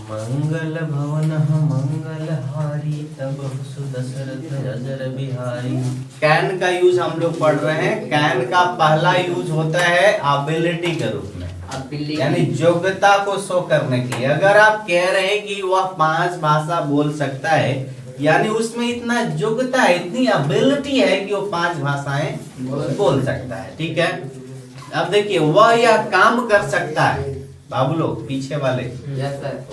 मंगल भवन मंगल हारी तब सुदशरथ अजर बिहारी। कैन का यूज हम लोग पढ़ रहे हैं। कैन का पहला यूज होता है एबिलिटी के रूप में, यानी योग्यता को शो करने के लिए। अगर आप कह रहे हैं कि वह 5 भाषा बोल सकता है, यानी उसमें इतना योग्यता है, इतनी एबिलिटी है कि वो 5 भाषाएं बोल सकता है। ठीक है, अब देखिए वह यह काम कर सकता है, बाबू लोग पीछे वाले,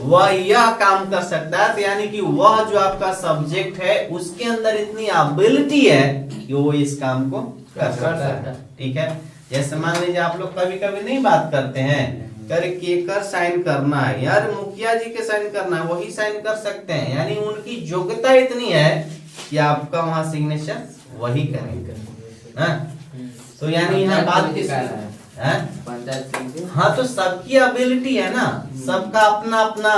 वह यह काम कर सकता है, तो यानी कि वह जो आपका सब्जेक्ट है उसके अंदर इतनी एबिलिटी है कि वो इस काम को कर सकता है। ठीक है, जैसे मान लीजिए आप लोग कभी कभी नहीं बात करते हैं, कर केकर साइन करना है, यार मुखिया जी के साइन करना है, वही साइन कर सकते हैं, यानी उनकी योग्यता इतनी है कि आपका वहां सिग्नेचर वही करेंगे। तो यानी यहाँ बात किस है? हाँ, तो सबकी एबिलिटी है ना, सबका अपना अपना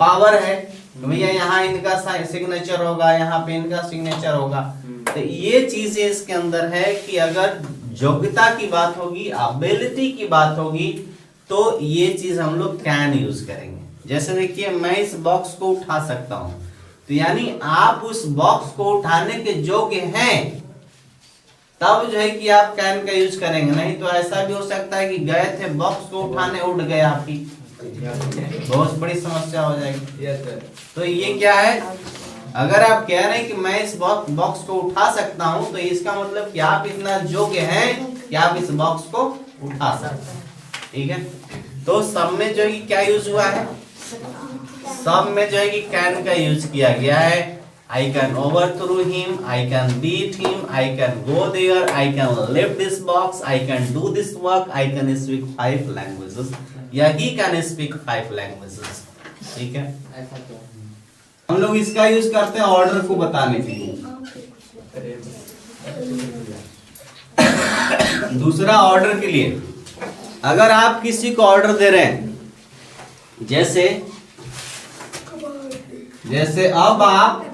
पावर है। भैया यहाँ इनका सिग्नेचर होगा, यहाँ पे इनका सिग्नेचर होगा। तो ये चीजें इसके अंदर है कि अगर योग्यता की बात होगी, एबिलिटी की बात होगी, तो ये चीज हम लोग कैन यूज करेंगे। जैसे देखिए मैं इस बॉक्स को उठा सकता हूं, तो यानी आप उस बॉक्स को उठाने के योग्य हैं, तब जो है कि आप कैन का यूज करेंगे। नहीं तो ऐसा भी हो सकता है कि गए थे बॉक्स को उठाने, उठ गए आपकी, बहुत बड़ी समस्या हो जाएगी। तो ये क्या है, अगर आप कह रहे हैं कि मैं इस बॉक्स को उठा सकता हूं, तो इसका मतलब कि आप इतना योग्य हैं कि आप इस बॉक्स को उठा सकते हैं। ठीक है, तो सब में जो है क्या यूज हुआ है, सब में जो है कि कैन का यूज किया गया है। I can overthrow him, I can beat him, I can go there, I can lift this box, I can do this work, I can speak 5 languages, या he can speak 5 languages। ठीक है, हम लोग इसका use करते हैं order को बताने के लिए। दूसरा ऑर्डर के लिए, अगर आप किसी को ऑर्डर दे रहे हैं, जैसे अब आप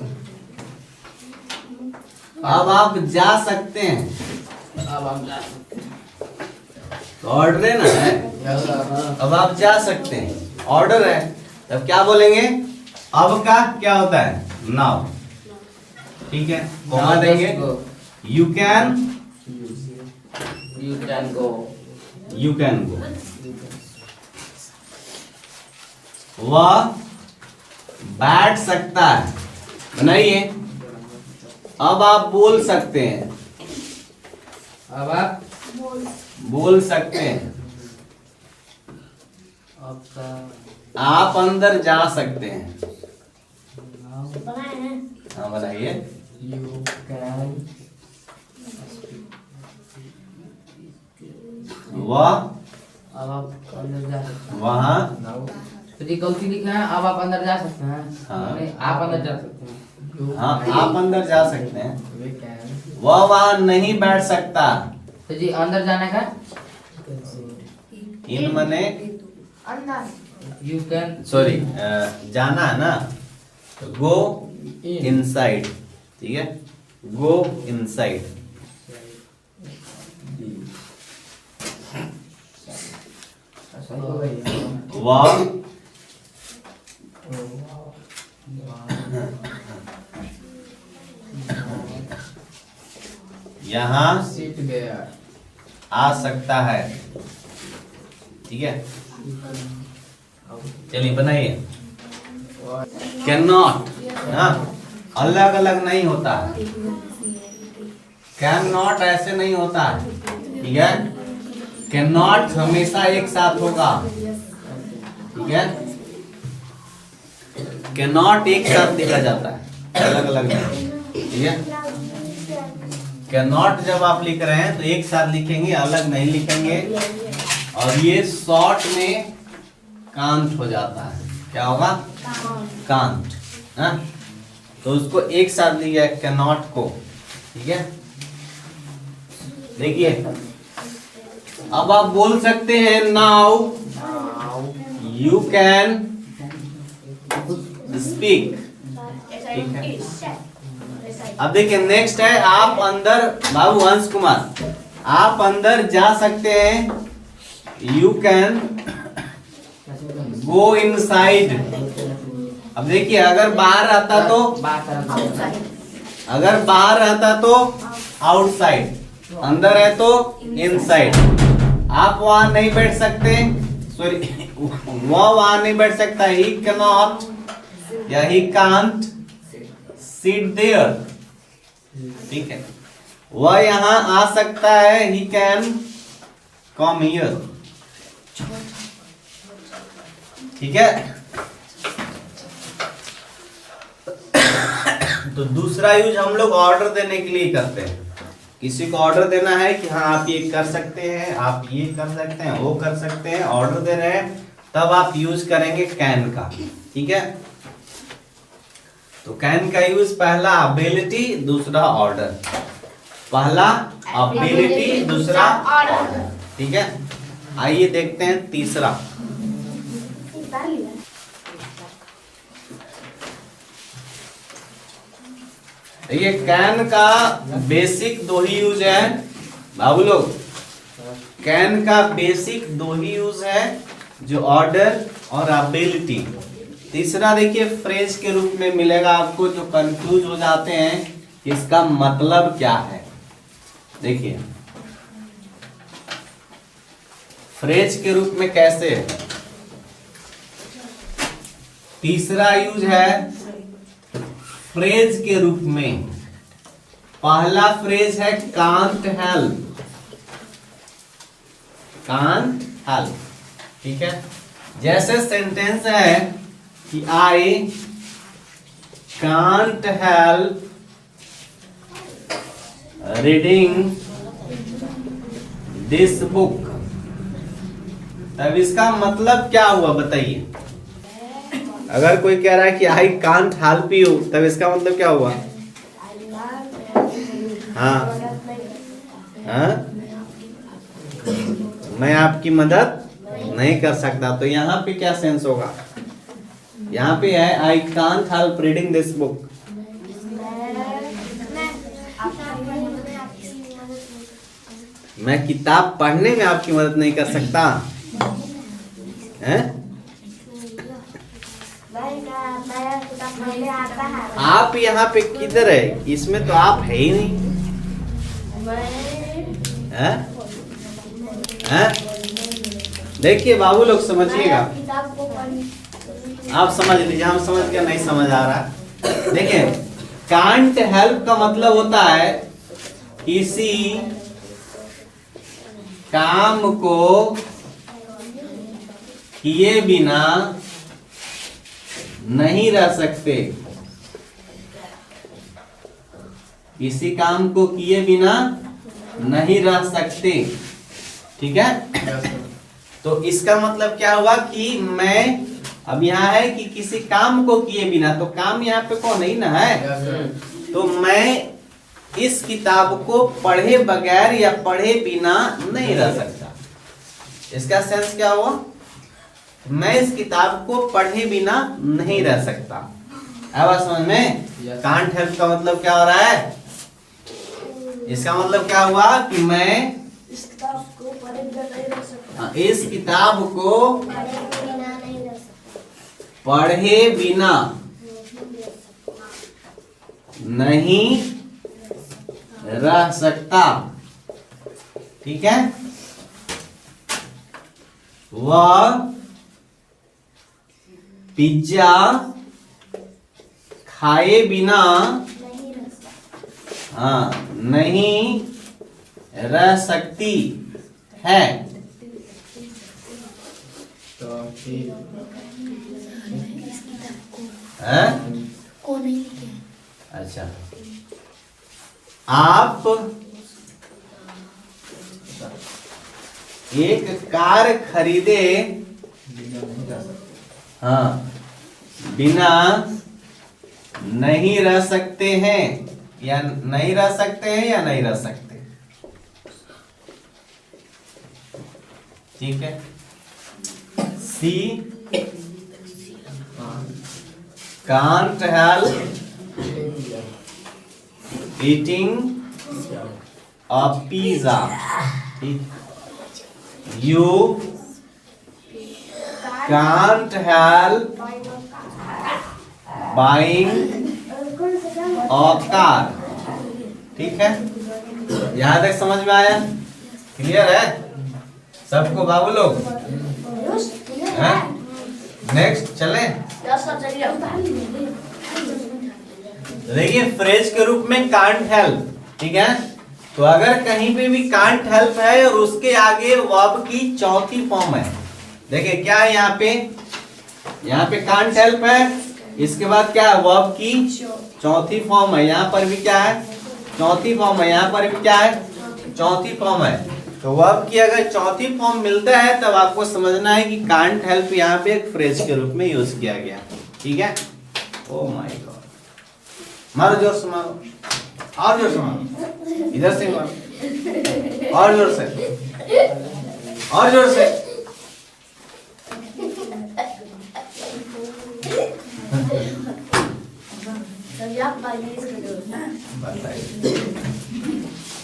जा सकते हैं, ऑर्डर है ना, अब आप जा सकते हैं, ऑर्डर है, तब क्या बोलेंगे, अब का क्या होता है, नाउ। ठीक है, कॉमा देंगे, यू कैन गो, वह बैठ सकता है, बनाइए। अब आप बोल सकते हैं, अब आप बोल सकते हैं, आप अंदर जा सकते हैं। हाँ बनाइए, वह वहाँ गलती लिखा है, अब आप अंदर जा सकते हैं। हाँ, आप अंदर जा सकते हैं। हाँ, आप अंदर जा सकते हैं। वह वहाँ नहीं बैठ सकता। तो जी अंदर जाने का इन मने यू कैन, सॉरी जाना है ना, गो इनसाइड। ठीक है, गो इनसाइड। वह यहाँ आ सकता है। ठीक है, चलिए बनाइए। कैन नॉट, अलग अलग नहीं होता है, कैन नॉट ऐसे नहीं होता है। ठीक है, कैन नॉट हमेशा एक साथ होगा। ठीक है, कैन नॉट एक साथ लिखा जाता है, अलग अलग नहीं। ठीक है, कैन नॉट जब आप लिख रहे हैं तो एक साथ लिखेंगे, अलग नहीं लिखेंगे। और ये शॉर्ट में कांट हो जाता है, क्या होगा, कांट। तो उसको एक साथ लिया कैन नॉट को। ठीक है, देखिए अब आप बोल सकते हैं नाउ यू कैन स्पीक। ठीक है, अब देखिए नेक्स्ट है, आप अंदर, बाबू हंस कुमार, आप अंदर जा सकते हैं, यू कैन गो इनसाइड। अब देखिए अगर बाहर रहता तो, बाहर अगर बाहर रहता तो आउटसाइड, अंदर है तो इनसाइड। आप वहां नहीं बैठ सकते, सॉरी वह वहां नहीं बैठ सकता, ही कैनॉट या ही कांट सिट देयर, ठीक है। वह यहां आ सकता है, ही कैन कम हियर, ठीक है। तो दूसरा यूज हम लोग ऑर्डर देने के लिए करते हैं। किसी को ऑर्डर देना है कि हाँ आप ये कर सकते हैं, आप ये कर सकते हैं, वो कर सकते हैं, ऑर्डर दे रहे हैं, तब आप यूज करेंगे कैन का, ठीक है। तो कैन का यूज पहला एबिलिटी, दूसरा ऑर्डर। पहला एबिलिटी, दूसरा ऑर्डर, ठीक है। आइए देखते हैं तीसरा। देखिए कैन का बेसिक दो ही यूज है बाबू लोग, कैन का बेसिक दो ही यूज है, जो ऑर्डर और एबिलिटी। तीसरा देखिए फ्रेज के रूप में मिलेगा आपको, जो कंफ्यूज हो जाते हैं कि इसका मतलब क्या है। देखिए फ्रेज के रूप में कैसे है, तीसरा यूज है फ्रेज के रूप में। पहला फ्रेज है कांट हेल्प, कांट हेल्प, ठीक है। जैसे सेंटेंस है कि I can't help reading this book, तब इसका मतलब क्या हुआ बताइए। अगर कोई कह रहा है कि आई कांट हेल्प यू, तब इसका मतलब क्या हुआ। हाँ हाँ, मैं आपकी मदद नहीं कर सकता, तो यहाँ पे क्या सेंस होगा। यहाँ पे है I can't help reading this book, मैं किताब पढ़ने में आपकी मदद नहीं कर सकता है? आप यहाँ पे किधर है, इसमें तो आप है ही नहीं है? है? देखिए बाबू लोग समझिएगा, आप समझ लीजिए, हम समझ के नहीं समझ आ रहा। देखिए कांट हेल्प का मतलब होता है किसी काम को किए बिना नहीं रह सकते, किसी काम को किए बिना नहीं रह सकते, ठीक है। तो इसका मतलब क्या हुआ कि मैं, अब यहाँ है कि किसी काम को किए बिना, तो काम यहाँ पे कौन नहीं ना है, तो मैं इस किताब को पढ़े बगैर या पढ़े बिना नहीं रह सकता। इसका सेंस क्या हुआ, मैं इस किताब को पढ़े बिना नहीं रह सकता। अब समझ में, कांट हेल्प का मतलब क्या हो रहा है, इसका मतलब क्या हुआ कि मैं इस किताब को पढ़े बिना नहीं रह सकता, इस किताब को पढ़े बिना नहीं रह सकता, ठीक है। वह पिज्जा खाए बिना नहीं रह सकती है। अच्छा, आप एक कार खरीदे, हाँ, बिना नहीं रह सकते हैं, या नहीं रह सकते हैं या नहीं रह सकते, ठीक है। She can't help eating a pizza, you can't help buying a car. ठीक है, यहां तक समझ में आया? क्लियर है सबको बाबू लोग? नेक्स्ट चले। देखिए फ्रेज के रूप में कांट हेल्प। ठीक है, तो अगर कहीं पे भी कांट हेल्प है और उसके आगे वर्ब की चौथी फॉर्म है, देखिए क्या है यहाँ पे कांट हेल्प है, इसके बाद क्या है वर्ब की चौथी फॉर्म है, यहाँ पर भी क्या है चौथी फॉर्म है, यहाँ पर भी क्या है चौथी फॉर्म है। तो वर्ब की अगर चौथी फॉर्म मिलता है तब आपको समझना है कि कांट हेल्प यहाँ पे एक फ्रेज के रूप में यूज किया गया। ठीक है, ओ माय गॉड, मारो जोर से, मारो और जोर से मारो, इधर से मारो और जोर से, और जोर से।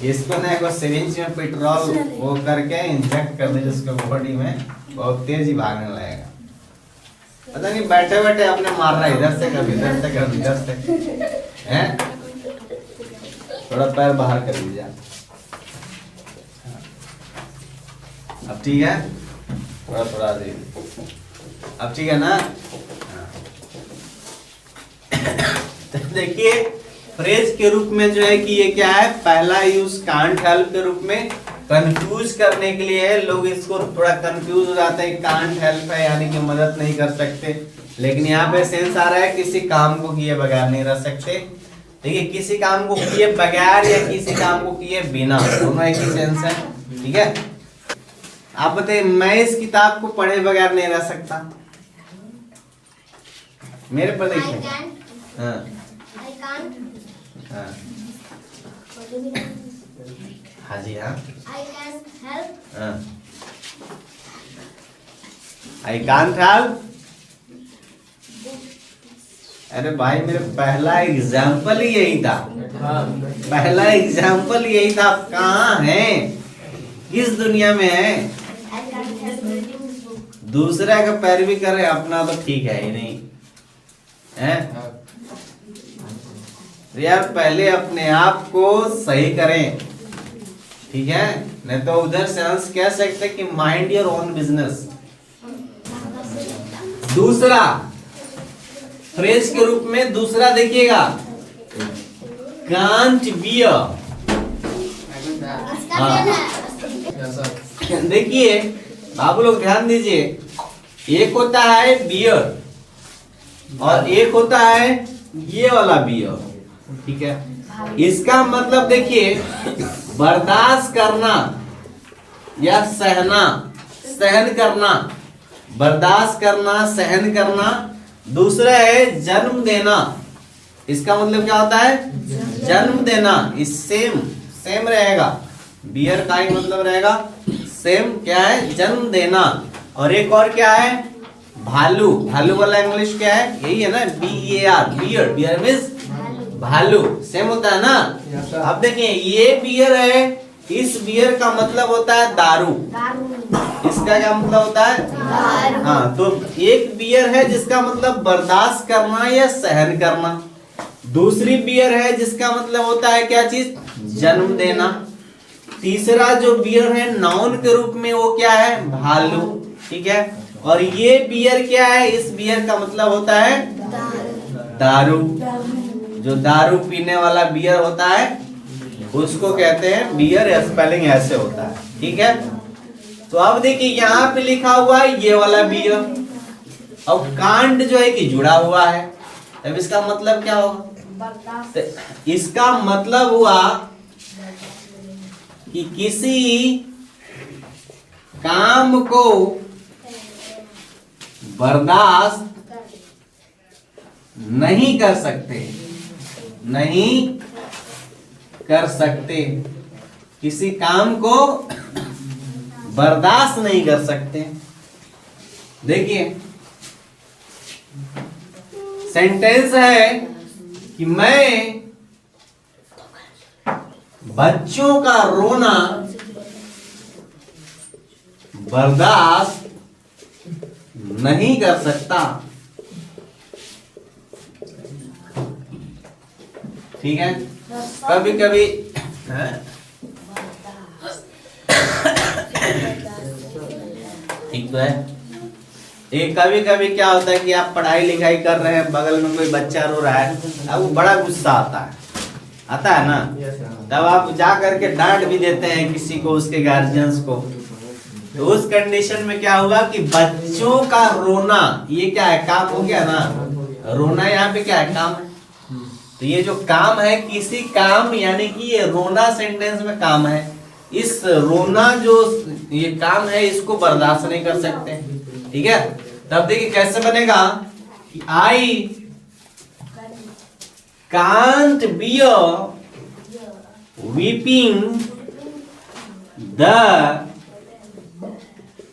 इसको ना एक सिरिंज में पेट्रोल वो करके इंजेक्ट कर दे जिसको बॉडी में, बहुत तेज ही भागने लगेगा। पता नहीं बैठे बैठे अपने मार रहा है, इधर से कभी इधर से कभी इधर से, हैं? थोड़ा पैर बाहर कर लीजिए। अब ठीक है, थोड़ा थोड़ा दे, अब ठीक है ना? देखिए फ्रेज के रूप में जो है कि ये क्या है, पहला यूज कांट हेल्प के रूप में कंफ्यूज करने के लिए है। लोग इसको थोड़ा कंफ्यूज हो जाते हैं, कांट हेल्प है यानी कि मदद नहीं कर सकते, लेकिन यहाँ पे सेंस आ रहा है किसी काम को किए बगैर नहीं रह सकते। देखिए किसी काम को किए बगैर या किसी काम को किए बिना, दोनों एक ही सेंस है। ठीक है, आप बताइए मैं इस किताब को पढ़े बगैर नहीं रह सकता, मेरे पर देखिए। हाँ हाँ हाँ जी हाँ, आई कांट हेल्प। अरे भाई मेरे पहला एग्जाम्पल ही यही था, पहला एग्जाम्पल यही था। आप कहाँ हैं, किस दुनिया में हैं? दूसरा का पैरवी करे, अपना तो ठीक है ही नहीं है। यार पहले अपने आप को सही करें, ठीक है, नहीं तो उधर से अंश कह सकते कि माइंड योर ओन बिजनेस। दूसरा फ्रेज के रूप में दूसरा देखिएगा, कांट बियर। देखिए बाबू लोग ध्यान दीजिए, एक होता है बियर और एक होता है ये वाला बियर। ठीक है, इसका मतलब देखिए बर्दाश्त करना या सहना, सहन करना, बर्दाश्त करना, सहन करना। दूसरा है जन्म देना, इसका मतलब क्या होता है जन्म देना। इस सेम सेम रहेगा, बियर का ही मतलब रहेगा सेम, क्या है जन्म देना। और एक और क्या है भालू, भालू वाला इंग्लिश क्या है, यही है ना, BEAR, बियर, बियर मीन्स भालू, सेम होता है ना। अब देखिए ये बियर है, इस बियर का मतलब होता है दारू, इसका क्या मतलब होता है हाँ। तो एक बियर है जिसका मतलब बर्दाश्त करना या सहन करना, दूसरी बियर है जिसका मतलब होता है क्या चीज, जन्म देना। तीसरा जो बियर है नाउन के रूप में वो क्या है, भालू। ठीक है, और ये बियर क्या है, इस बियर का मतलब होता है दारू। जो दारू पीने वाला बियर होता है उसको कहते हैं बियर, स्पेलिंग ऐसे होता है। ठीक है, तो अब देखिए यहाँ पे लिखा हुआ है ये वाला बियर, अब कांट जो है कि जुड़ा हुआ है, तब इसका मतलब क्या होगा, तो इसका मतलब हुआ कि किसी काम को बर्दाश्त नहीं कर सकते, नहीं कर सकते, किसी काम को बर्दाश्त नहीं कर सकते। देखिए सेंटेंस है कि मैं बच्चों का रोना बर्दाश्त नहीं कर सकता। ठीक है। कभी कभी ठीक तो है। एक कभी कभी क्या होता है कि आप पढ़ाई लिखाई कर रहे हैं, बगल में कोई बच्चा रो रहा है, अब वो बड़ा गुस्सा आता है ना, तब आप जा करके डांट भी देते हैं किसी को, उसके गार्जियंस को। तो उस कंडीशन में क्या होगा कि बच्चों का रोना, ये क्या है, काम हो गया ना। रोना यहाँ पे क्या है, काम है। तो ये जो काम है, किसी काम, यानी कि ये रोना सेंटेंस में काम है। इस रोना जो ये काम है, इसको बर्दाश्त नहीं कर सकते, ठीक है। तब देखिए कैसे बनेगा कि I can't beer weeping the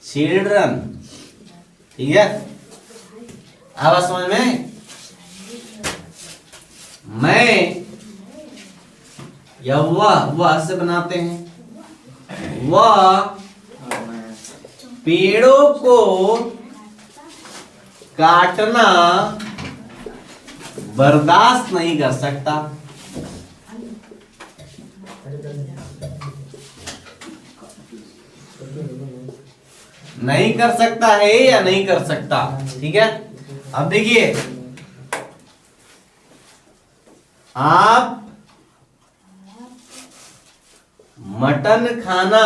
children, ठीक है। आवाज समझ में, मैं या वह से बनाते हैं, वह पेड़ों को काटना बर्दाश्त नहीं कर सकता। नहीं कर सकता है या नहीं कर सकता, ठीक है। अब देखिए, आप मटन खाना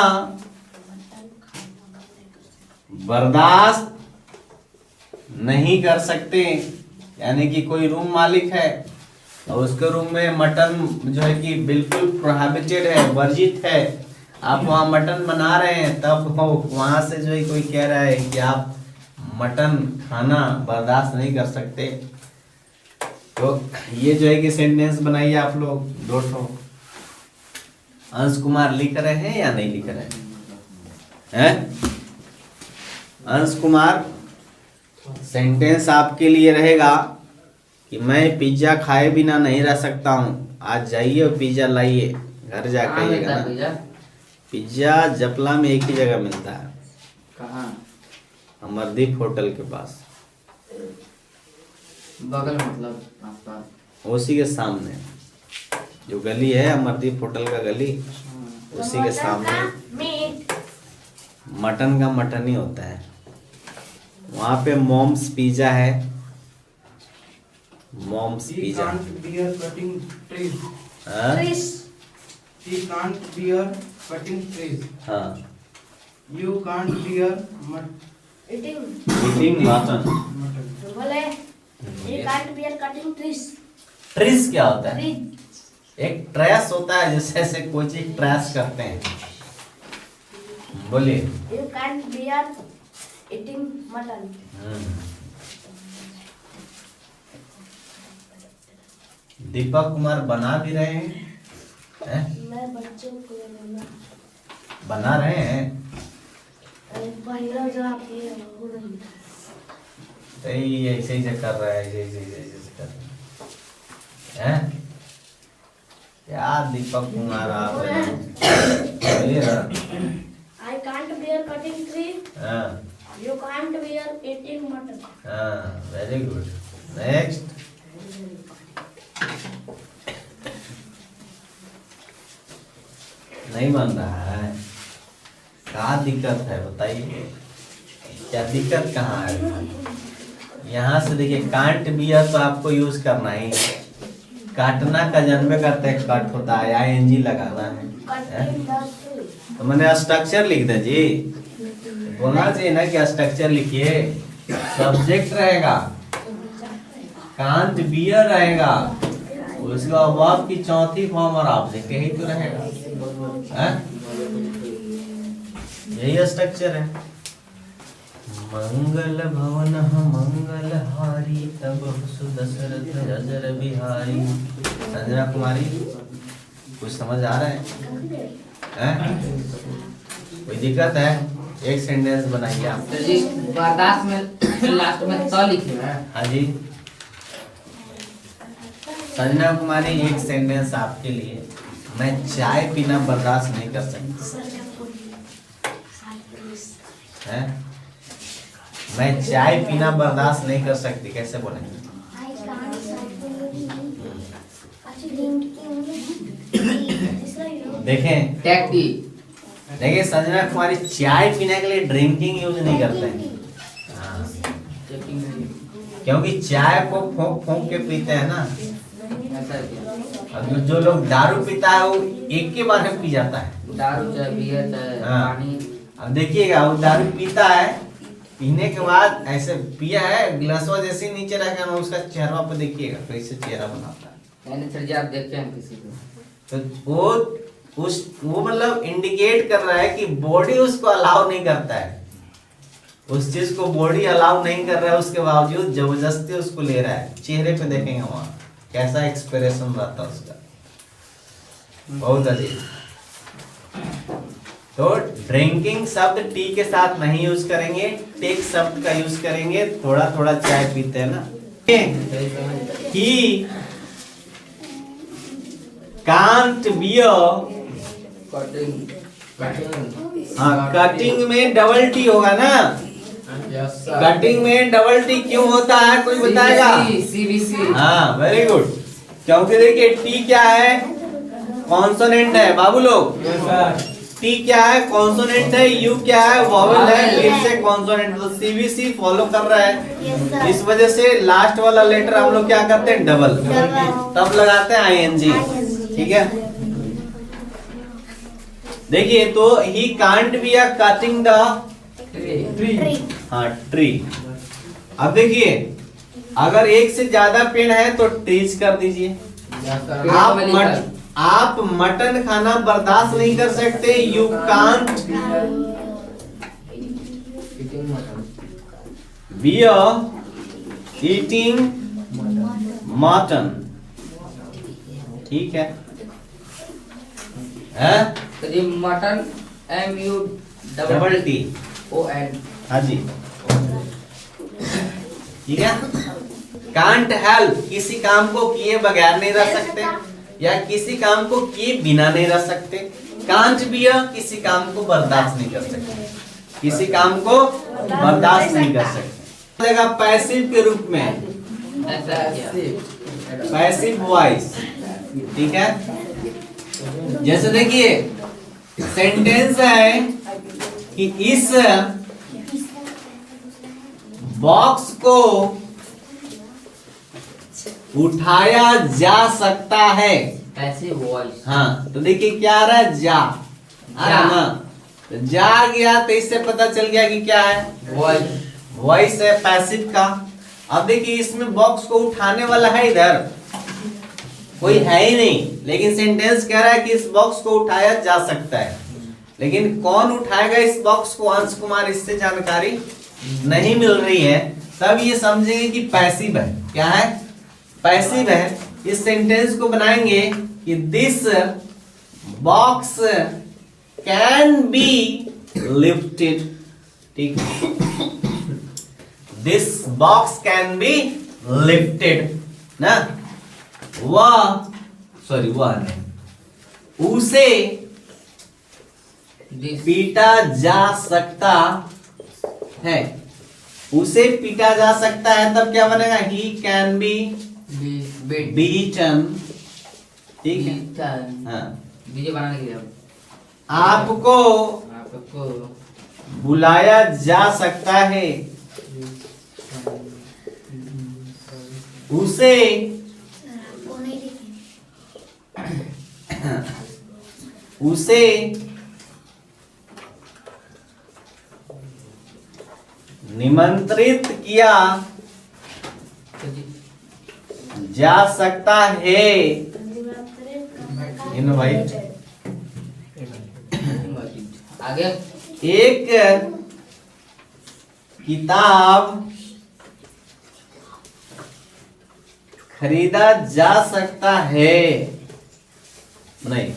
बर्दाश्त नहीं कर सकते, यानी कि कोई रूम मालिक है और उसके रूम में मटन जो है कि बिल्कुल प्रोहिबिटेड है, वर्जित है। आप वहाँ मटन बना रहे हैं, तब वहां से जो है कोई कह रहा है कि आप मटन खाना बर्दाश्त नहीं कर सकते। तो ये जो है कि सेंटेंस बनाइए आप लोग, दो ठो। अंश कुमार लिख रहे हैं या नहीं लिख रहे हैं? अंश कुमार, सेंटेंस आपके लिए रहेगा कि मैं पिज्जा खाए बिना नहीं रह सकता हूँ। आज जाइए और पिज्जा लाइए, घर जाकर खाइएगा ना। पिज्जा जपला में एक ही जगह मिलता है। कहाँ? अमरदीप होटल के पास, बगल, मतलब आसपास, उसी के सामने जो गली है, अमरदीप होटल का गली, उसी के सामने मटन का मटन ही होता है। वहाँ पे मॉम्स पिज्जा है, Mom's Pizza. He can't bear cutting trees. हाँ, You can't bear eating mutton। बोले you can't bear cutting trees. Trees क्या होता है? Trees. एक ट्रेस होता है, जैसे कोई चीज ट्रेस करते हैं। बोलिए। You can't bear eating mutton. Deepak Kumar बना भी रहे हैं, मैं बच्चों को बना रहे हैं। पहला जो आपने वो नहीं तो ये ऐसे ही से कर रहा है, ऐसे कर रहा है। क्या दीपक कुमार आप बोलिए ना। I can't bear cutting tree. हाँ You can't bear eating mutton. हाँ, वेरी गुड। नेक्स्ट, नहीं बन रहा है, क्या दिक्कत है बताइए, क्या दिक्कत कहाँ है? यहाँ से देखिए, कांट बियर तो आपको यूज करना ही, काटना का जन्म करते कट होता है, आईएनजी लगाना है। Cutting the tree. तो मैंने स्ट्रक्चर लिख दे जी, बोलना चाहिए ना कि स्ट्रक्चर लिखिए। सब्जेक्ट रहेगा, कांट बियर रहेगा, उसके बाद वर्ब की चौथी फॉर्म और ऑब्जेक्ट, यही तो रहेगा। यही स्ट्रक्चर है। मंगल भवन मंगल हारी, तब सुदशरथ अजर बिहारी। संजना कुमारी, कुछ समझ आ रहा है? कोई दिक्कत है? एक सेंटेंस बनाइए आप। तो जी बर्दाश्त में लास्ट में तो लिखे हैं। हाँ जी, संजना कुमारी, एक सेंटेंस आपके लिए। मैं चाय पीना बर्दाश्त नहीं कर सकती है। मैं चाय पीना बर्दाश्त नहीं कर सकती, कैसे बोलेंगे? I देखें टैक्टी। देखिए संजना कुमारी चाय पीने के लिए ड्रिंकिंग यूज नहीं करते हैं। हाँ, क्योंकि चाय को फूंक फूंक के पीते हैं ना। ऐसा क्या? और जो लोग दारू पीता है वो एक के बार में पी जाता है। दारू चाहे बियर चाहे हाँ। पानी। अब देखिएगा वो दारू पीता है, पीने के बाद ऐसे पिया है गिलासवा जैसे नीचे रखा ना, उसका चेहरा पे देखिएगा कैसे चेहरा बनाता है। मैंने सर जी आप देखते हैं किसी को? तो वो मतलब इंडिकेट कर रहा है कि बॉडी उसको अलाउ नहीं करता है, उस चीज को बॉडी अलाउ नहीं कर रहा है, उसके बावजूद जबरदस्ती उसको ले रहा है। चेहरे पे देखेंगे वहां कैसा एक्सप्रेशन रहता है उसका, बहुत अजीब। तो ड्रिंकिंग शब्द टी के साथ नहीं यूज करेंगे, टेक शब्द का यूज करेंगे। थोड़ा थोड़ा चाय पीते हैं ना। He can't beer, cutting. हाँ कटिंग में डबल टी होगा ना। कटिंग में डबल टी क्यों होता है कोई बताएगा? CBC। हाँ वेरी गुड। क्योंकि देखिए टी क्या है, कॉन्सोनेंट है बाबू लोग। टी क्या है, कॉन्सोनेंट है। यू क्या है, वॉवेल है। फिर से कॉन्सोनेंट, तो सीबीसी फॉलो कर रहा है। इस वजह से लास्ट वाला लेटर हम लोग क्या करते हैं, डबल, तब लगाते हैं आईएनजी। ठीक है, देखिए तो he can't be a cutting the हाँ ट्री। अब देखिए अगर एक से ज्यादा पेड़ है तो ट्रीज कर दीजिए। आप मटन खाना बर्दाश्त नहीं कर सकते, you can't be a eating mutton. ठीक है, तो ये mutton MU double T ON। हाँ जी, ठीक है। कांट हेल्प, किसी काम को किए बगैर नहीं रह सकते, या किसी काम को किए बिना नहीं रह सकते। कांट बी किसी काम को बर्दाश्त नहीं कर सकते, किसी काम को बर्दाश्त नहीं कर सकते। जगह पैसिव के रूप में, ऐसा क्या? Passive voice. ठीक है, जैसे देखिए सेंटेंस है कि इस बॉक्स को उठाया जा सकता है। Passive voice. हाँ तो देखिए क्या आ रहा है, जा आ रहा ना, तो जा गया तो इससे पता चल गया कि क्या है, वॉइस। वॉइस है पैसिव का। अब देखिए इसमें बॉक्स को उठाने वाला है, इधर कोई है ही नहीं, लेकिन सेंटेंस कह रहा है कि इस बॉक्स को उठाया जा सकता है। लेकिन कौन उठाएगा इस बॉक्स को, अंश कुमार इससे जानकारी नहीं मिल रही है। तब ये समझेंगे कि पैसिव है। क्या है, पैसिव है। इस सेंटेंस को बनाएंगे कि this box can be lifted. ठीक, this box can be lifted ना। वह नहीं, उसे पीटा जा सकता है, उसे पीटा जा सकता है। तब क्या बनेगा, ही कैन बी बीटन। ठीक है, हाँ। वीडियो बनाने के लिए आपको आपको बुलाया जा सकता है, उसे उसे निमंत्रित किया जा सकता है। इनवाइट। आगे एक किताब खरीदा जा सकता है। नहीं,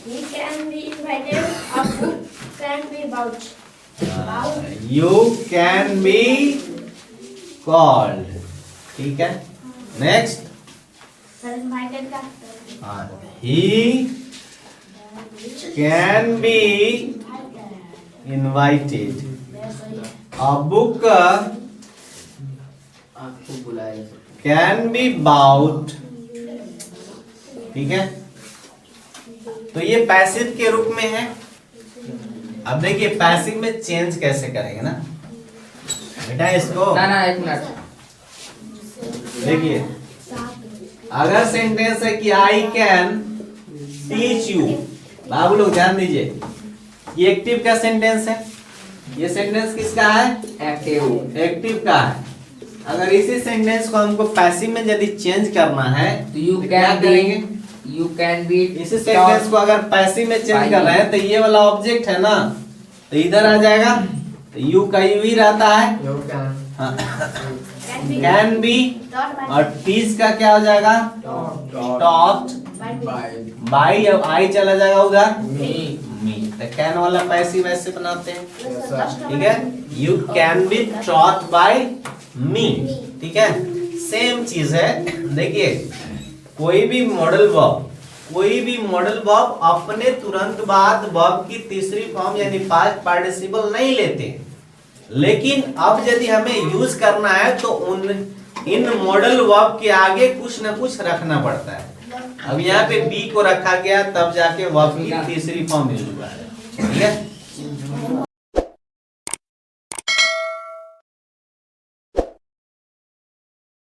He can be invited. A book can be bought. You can be called. ठीक है, नेक्स्ट। Sir, invited का. He can be invited. A book आपको बुलाया जा सकता कैन बी बाउट, ठीक है। तो ये पैसिव के रूप में है। अब देखिए पैसिव में चेंज कैसे करेंगे ना बेटा इसको। है। ना एक मिनट, देखिए अगर सेंटेंस है कि आई कैन टीच यू, बाबू लोग ध्यान दीजिए, ये एक्टिव का सेंटेंस है। ये सेंटेंस किसका है? एक्टिव। एक्टिव का है। अगर इसी सेंटेंस को हमको पैसिव में यदि चेंज करना है तो यू तो क्या कैन करेंगे? बी, यू कैन बी, इसी सेंटेंस को अगर पैसिव में चेंज कर रहे हैं तो ये वाला ऑब्जेक्ट है ना, तो इधर आ जाएगा, तो यू का यू ही रहता है। You can, Can be. Can be, Taught by. और टीच का क्या हो जाएगा? Taught By me. बाई, अब आई चला जाएगा उधर मी, मी, तो कैन वाला पैसिव ऐसे बनाते हैं, Yes, sir. Just ठीक है। You can be taught by me, ठीक है। सेम चीज है। देखिए कोई भी मॉडल वर्ब अपने तुरंत बाद वर्ब की तीसरी फॉर्म यानी पास्ट पार्टिसिपल नहीं लेते, लेकिन अब यदि हमें यूज करना है तो इन मॉडल वर्ब के आगे कुछ ना कुछ रखना पड़ता है। अब यहाँ पे बी को रखा गया तब जाके वर्ब की तीसरी फॉर्म यूज हुआ है, ठीक है।